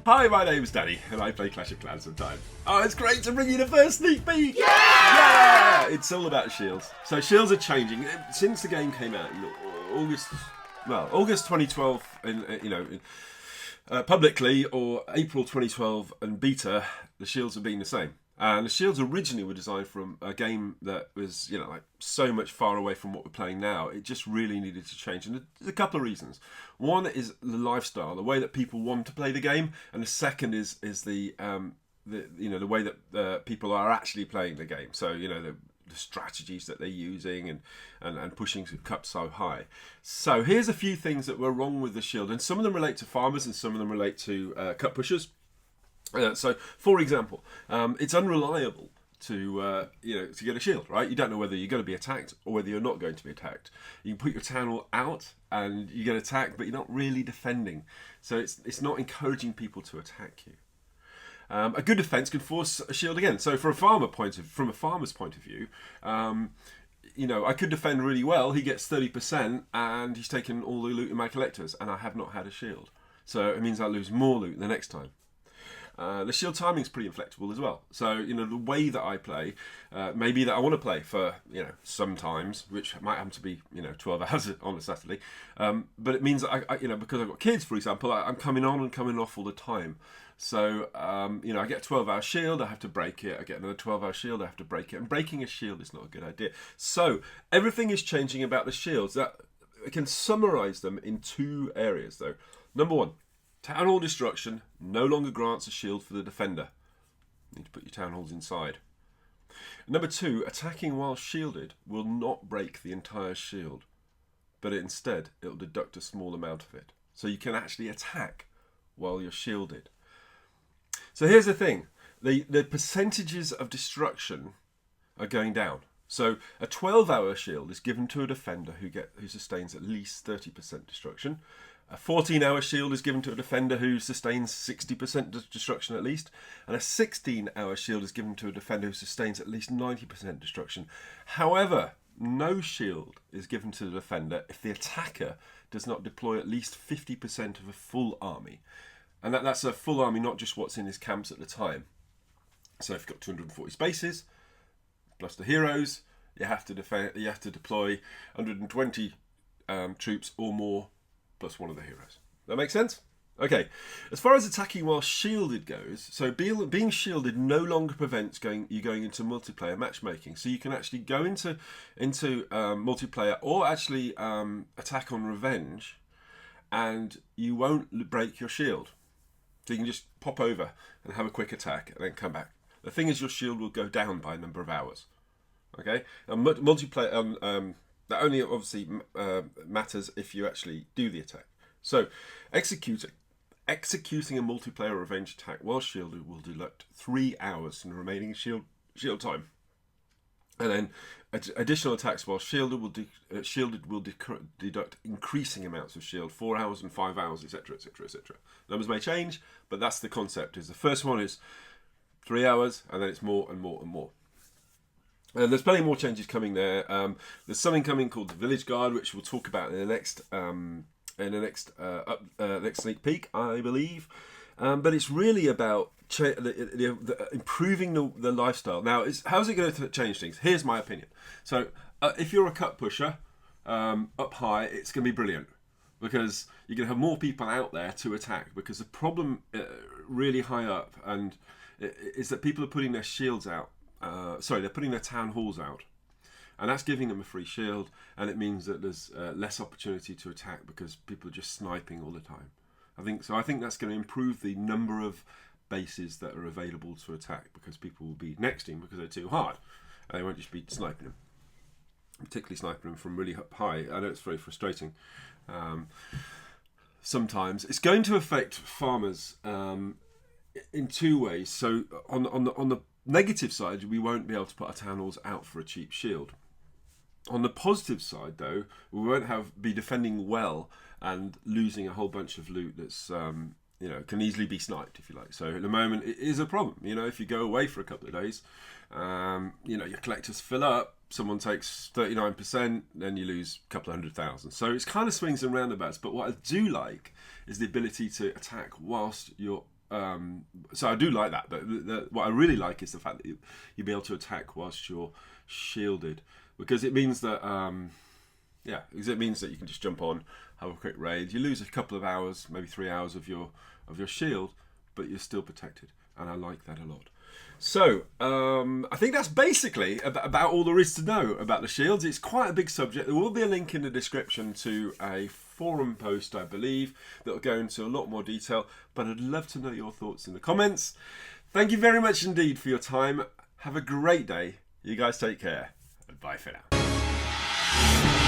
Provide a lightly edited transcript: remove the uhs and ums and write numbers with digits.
Hi, my name's Danny, and I play Clash of Clans sometimes. Oh, it's great to bring you the first sneak peek! Yeah! It's all about shields. So shields are changing. Since the game came out in August 2012, publicly, or April 2012 and beta, the shields have been the same. And the shields originally were designed from a game that was, so much far away from what we're playing now. It just really needed to change, and there's a couple of reasons. One is the lifestyle, the way that people want to play the game, and the second is the way that people are actually playing the game. So the strategies that they're using and pushing cups so high. So here's a few things that were wrong with the shield, and some of them relate to farmers, and some of them relate to cup pushers. So, for example, it's unreliable to get a shield, right? You don't know whether you're going to be attacked or whether you're not going to be attacked. You can put your town hall out and you get attacked, but you're not really defending. So it's not encouraging people to attack you. A good defense can force a shield again. So from a farmer's point of view, I could defend really well. He gets 30% and he's taken all the loot in my collectors, and I have not had a shield. So it means I lose more loot the next time. The shield timing is pretty inflexible as well. So, the way that I play, maybe that I want to play for, sometimes, which might happen to be, 12 hours on a Saturday. But it means that I because I've got kids, for example, I'm coming on and coming off all the time. So, I get a 12-hour shield, I have to break it. I get another 12-hour shield, I have to break it. And breaking a shield is not a good idea. So, everything is changing about the shields. I can summarize them in two areas, though. Number one, Town Hall Destruction no longer grants a shield for the defender. You need to put your town halls inside. Number two, attacking while shielded will not break the entire shield, but instead it'll deduct a small amount of it. So you can actually attack while you're shielded. So here's the thing. The percentages of destruction are going down. So a 12-hour shield is given to a defender who sustains at least 30% destruction. A 14-hour shield is given to a defender who sustains 60% destruction at least. And a 16-hour shield is given to a defender who sustains at least 90% destruction. However, no shield is given to the defender if the attacker does not deploy at least 50% of a full army. And that's a full army, not just what's in his camps at the time. So if you've got 240 spaces, plus the heroes, you have to deploy 120 troops or more, plus one of the heroes. That makes sense? Okay. As far as attacking while shielded goes, so being shielded no longer prevents you going into multiplayer matchmaking. So you can actually go into multiplayer or actually attack on revenge, and you won't break your shield. So you can just pop over and have a quick attack and then come back. The thing is, your shield will go down by a number of hours. Okay? And multiplayer, that only obviously matters if you actually do the attack. So, executing a multiplayer revenge attack while shielded will deduct 3 hours from the remaining shield time. And then additional attacks while shielded will deduct increasing amounts of shield, 4 hours and 5 hours, etc., etc., etc. Numbers may change, but that's the concept. Is the first one is 3 hours, and then it's more and more and more. And there's plenty more changes coming there. There's something coming called the Village Guard, which we'll talk about in the next sneak peek, I believe. But it's really about improving the lifestyle. Now, how's it going to change things? Here's my opinion. So, if you're a cut pusher up high, it's going to be brilliant, because you're going to have more people out there to attack. Because the problem really high up is that people are putting their shields out. They're putting their town halls out, and that's giving them a free shield, and it means that there's less opportunity to attack because people are just sniping all the time. I think that's going to improve the number of bases that are available to attack, because people will be next in because they're too hard, and they won't just be sniping them, particularly sniping them from really high. I know it's very frustrating. Sometimes it's going to affect farmers in two ways. So on the negative side, we won't be able to put our town halls out for a cheap shield. On the positive side, though, we won't be defending well and losing a whole bunch of loot that's can easily be sniped, if you like. So at the moment, it is a problem. If you go away for a couple of days, your collectors fill up, someone takes 39%, then you lose a couple of 100,000. So it's kind of swings and roundabouts. But what I do like is the ability to attack whilst you're So I do like that. What I really like is the fact that you'll be able to attack whilst you're shielded, because it means that because it means that you can just jump on, have a quick raid. You lose a couple of hours, maybe 3 hours of your shield, but you're still protected, and I like that a lot. So I think that's basically about all there is to know about the shields. It's quite a big subject. There will be a link in the description to a forum post, I believe, that will go into a lot more detail, but I'd love to know your thoughts in the comments. Thank you very much indeed for your time. Have a great day. You guys take care, and bye for now.